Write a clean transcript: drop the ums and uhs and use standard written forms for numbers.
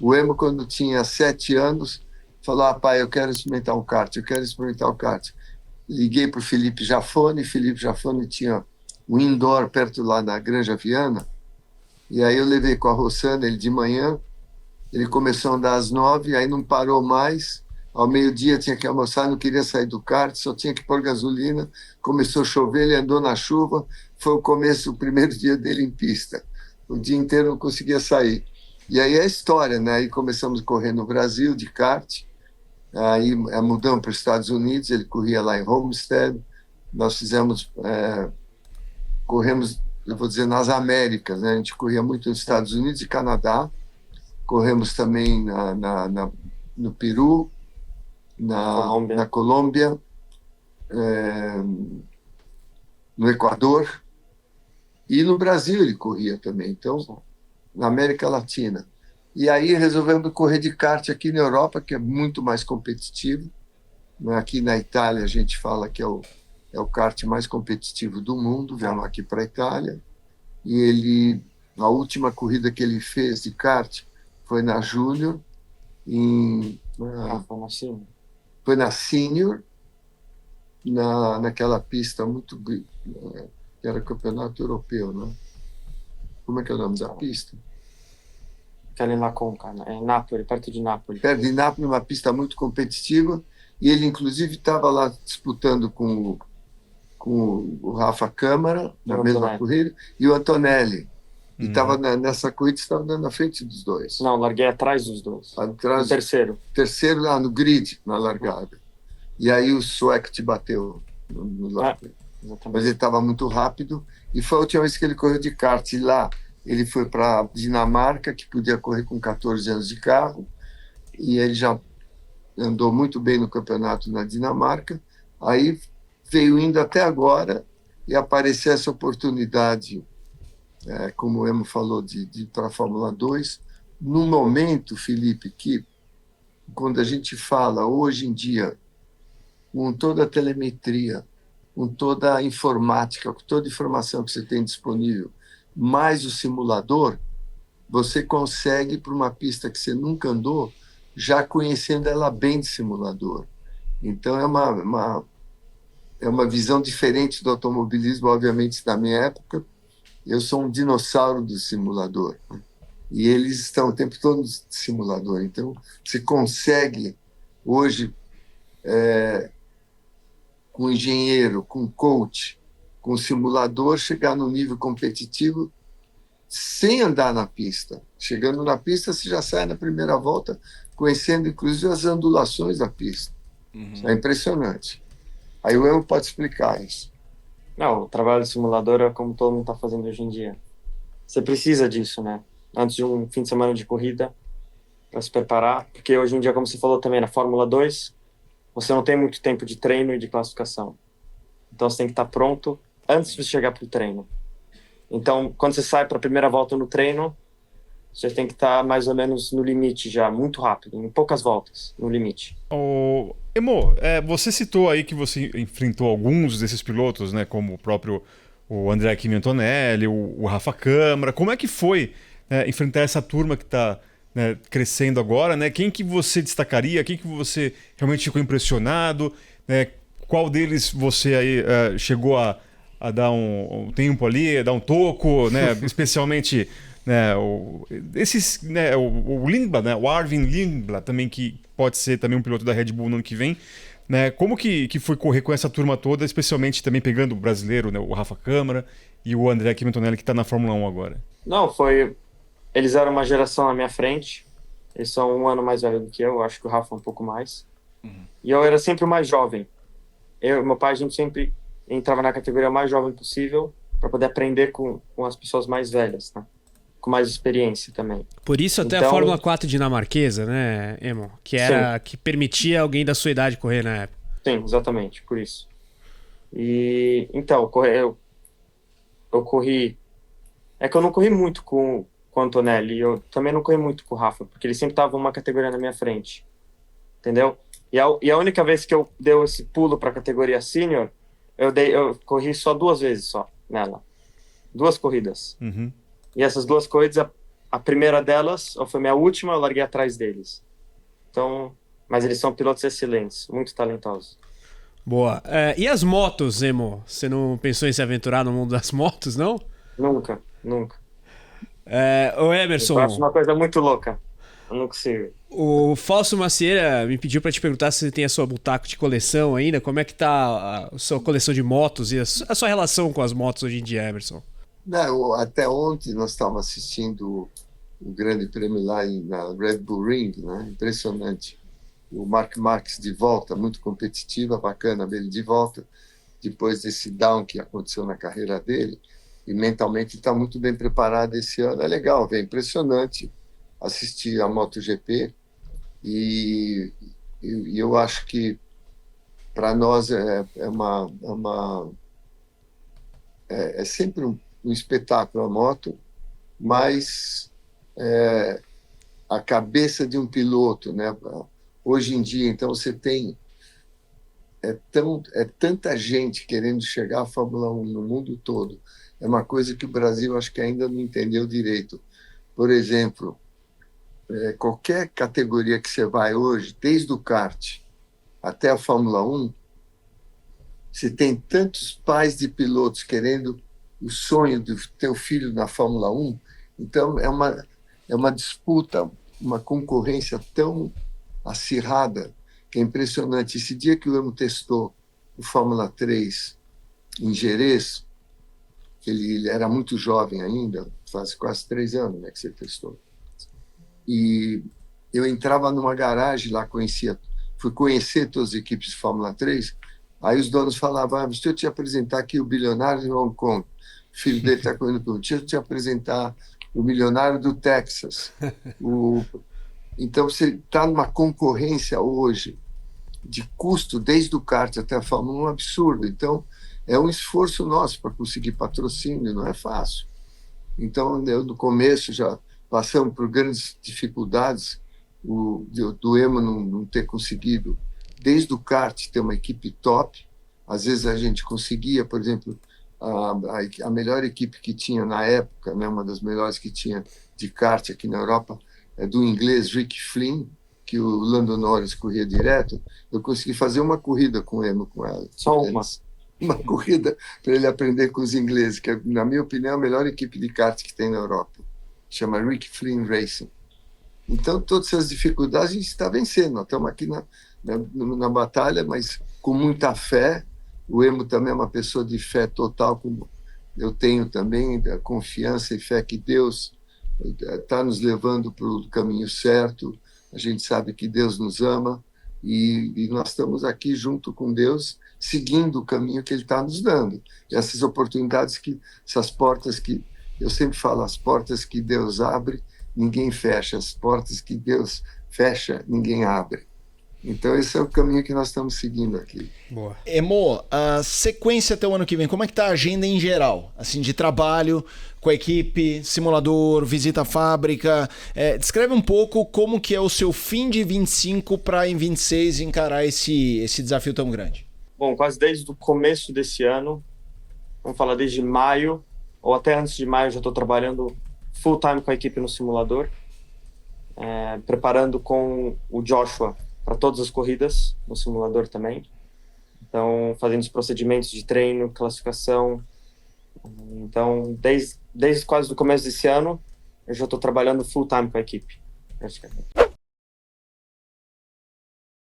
O Emo, quando tinha 7 anos, falou: pai, eu quero experimentar um kart, eu quero experimentar um kart. Liguei para o Felipe Jafone tinha um indoor perto lá na Granja Viana, e aí eu levei com a Rossana ele de manhã, ele começou a andar às 9, aí não parou mais, ao meio-dia tinha que almoçar, não queria sair do kart, só tinha que pôr gasolina, começou a chover, ele andou na chuva, foi o começo, o primeiro dia dele em pista, o dia inteiro não conseguia sair. E aí é a história, né? Aí começamos a correr no Brasil de kart, aí mudamos para os Estados Unidos, ele corria lá em Homestead, nós fizemos, corremos, eu vou dizer, nas Américas, né? A gente corria muito nos Estados Unidos e Canadá, corremos também no Peru, na Colômbia, no Equador, e no Brasil ele corria também, então, na América Latina. E aí resolvemos correr de kart aqui na Europa, que é muito mais competitivo. Aqui na Itália a gente fala que é o kart mais competitivo do mundo, viemos aqui para a Itália. E a última corrida que ele fez de kart foi na Júnior, foi na Senior, naquela pista muito que era campeonato europeu, né? Como é que é o nome da pista? Aquela em La Conca, né? Nápoles, perto de Nápoles. Perto de Nápoles, uma pista muito competitiva, e ele inclusive estava lá disputando com o Rafa Câmara, na mesma corrida, e o Antonelli. E estava nessa corrida, estava andando na frente dos dois. Não, larguei atrás dos dois. Atrás, terceiro. Terceiro lá no grid, na largada. E aí o sueco te bateu no largado. Mas ele estava muito rápido. E foi a última vez que ele correu de kart. E lá ele foi para Dinamarca, que podia correr com 14 anos de carro. E ele já andou muito bem no campeonato na Dinamarca. Aí veio indo até agora e apareceu essa oportunidade, como o Emo falou, de ir para a Fórmula 2, no momento, Felipe, que quando a gente fala hoje em dia, com toda a telemetria, com toda a informática, com toda a informação que você tem disponível, mais o simulador, você consegue, para uma pista que você nunca andou, já conhecendo ela bem de simulador. Então, é uma visão diferente do automobilismo, obviamente, da minha época. Eu sou um dinossauro do simulador. E eles estão o tempo todo no simulador. Então, você consegue, hoje, com engenheiro, com coach, com simulador, chegar no nível competitivo sem andar na pista. Chegando na pista, você já sai na primeira volta, conhecendo, inclusive, as ondulações da pista. Uhum. É impressionante. Aí o Emo pode explicar isso. Não, o trabalho de simulador é como todo mundo está fazendo hoje em dia. Você precisa disso, né? Antes de um fim de semana de corrida, para se preparar. Porque hoje em dia, como você falou também, na Fórmula 2, você não tem muito tempo de treino e de classificação. Então, você tem que estar pronto antes de chegar para o treino. Então, quando você sai para a primeira volta no treino, você tem que estar mais ou menos no limite já, muito rápido, em poucas voltas, no limite. Emo, você citou aí que você enfrentou alguns desses pilotos, né, como o próprio André Kimi Antonelli, o Rafa Câmara. Como é que foi enfrentar essa turma que está crescendo agora? Né? Quem que você destacaria? Quem que você realmente ficou impressionado? Qual deles você aí chegou a dar um tempo ali, a dar um toco, né? Especialmente... o Lindblad, né? O Arvin Lindblad também, que pode ser também um piloto da Red Bull no ano que vem, né? Como que foi correr com essa turma toda, especialmente também pegando o brasileiro, né? O Rafa Câmara e o André Kimi Antonelli, que está na Fórmula 1 agora? Não, eles eram uma geração à minha frente, eles são um ano mais velho do que eu acho que o Rafa um pouco mais. Uhum. E eu era sempre o mais jovem. Meu pai, a gente sempre entrava na categoria mais jovem possível para poder aprender com as pessoas mais velhas, né? Com mais experiência também. Por isso até a Fórmula 4 dinamarquesa, né, Emo? Que permitia alguém da sua idade correr na época. Sim, exatamente, por isso. E então, eu corri... É que eu não corri muito com o Antonelli, eu também não corri muito com o Rafa, porque ele sempre estava uma categoria na minha frente. Entendeu? E a única vez que eu dei esse pulo para a categoria sênior, eu corri só 2 vezes só nela. 2 corridas. Uhum. E essas 2 corridas, a primeira delas, ou foi minha última, eu larguei atrás deles. Então, mas eles são pilotos excelentes, muito talentosos. Boa. E as motos, Emo? Você não pensou em se aventurar no mundo das motos, não? Nunca, nunca. Ô Emerson, Eu acho uma coisa muito louca. Eu não consigo. o Fausto Macieira me pediu pra te perguntar se você tem a sua butaco de coleção ainda. Como é que tá a sua coleção de motos e a sua relação com as motos hoje em dia, Emerson? Não, até ontem nós estávamos assistindo o Grande Prêmio lá na Red Bull Ring, né? Impressionante. O Marc Marquez de volta, muito competitiva, bacana dele de volta, depois desse down que aconteceu na carreira dele, e mentalmente está muito bem preparado esse ano. É legal, é impressionante assistir a MotoGP, e eu acho que para nós é sempre um espetáculo a moto, mas a cabeça de um piloto, né? Hoje em dia, então, você tem tanta gente querendo chegar à Fórmula 1 no mundo todo. É uma coisa que o Brasil acho que ainda não entendeu direito. Por exemplo, qualquer categoria que você vai hoje, desde o kart até a Fórmula 1, você tem tantos pais de pilotos querendo o sonho de ter o filho na Fórmula 1. Então, é uma disputa, uma concorrência tão acirrada, que é impressionante. Esse dia que o Emo testou o Fórmula 3 em Jerez, ele era muito jovem ainda, faz quase 3 anos, né, que você testou. E eu entrava numa garagem lá, fui conhecer todas as equipes de Fórmula 3, aí os donos falavam, deixa eu te apresentar aqui o bilionário de Hong Kong, o filho dele está correndo comigo, deixa eu te apresentar o milionário do Texas. Então, você está numa concorrência hoje de custo, desde o kart até a Fórmula 1, um absurdo. Então, é um esforço nosso para conseguir patrocínio, não é fácil. Então, no começo, já passamos por grandes dificuldades do Emo não ter conseguido, desde o kart, ter uma equipe top. Às vezes a gente conseguia, por exemplo, a melhor equipe que tinha na época, né, uma das melhores que tinha de kart aqui na Europa, do inglês Rick Flynn, que o Lando Norris corria direto. Eu consegui fazer uma corrida com o Emo, com ela. Só uma? Uma corrida para ele aprender com os ingleses, que, na minha opinião, é a melhor equipe de kart que tem na Europa. Chama Rick Flynn Racing. Então, todas essas dificuldades a gente está vencendo. Nós estamos aqui na batalha, mas com muita fé. O Emo também é uma pessoa de fé total, como eu tenho também, a confiança e fé que Deus está nos levando para o caminho certo. A gente sabe que Deus nos ama e nós estamos aqui junto com Deus, seguindo o caminho que Ele está nos dando. E essas oportunidades, essas portas que eu sempre falo, as portas que Deus abre, ninguém fecha. As portas que Deus fecha, ninguém abre. Então esse é o caminho que nós estamos seguindo aqui. Boa. Emo, a sequência até o ano que vem, como é que tá a agenda em geral? Assim, de trabalho, com a equipe, simulador, visita à fábrica. Descreve um pouco como que é o seu fim de 25 para em 26 encarar esse desafio tão grande. Bom, quase desde o começo desse ano, vamos falar desde maio, ou até antes de maio, já estou trabalhando full time com a equipe no simulador, preparando com o Joshua para todas as corridas no simulador também. Então, fazendo os procedimentos de treino, classificação. Então, desde quase o começo desse ano, eu já estou trabalhando full time com a equipe, praticamente.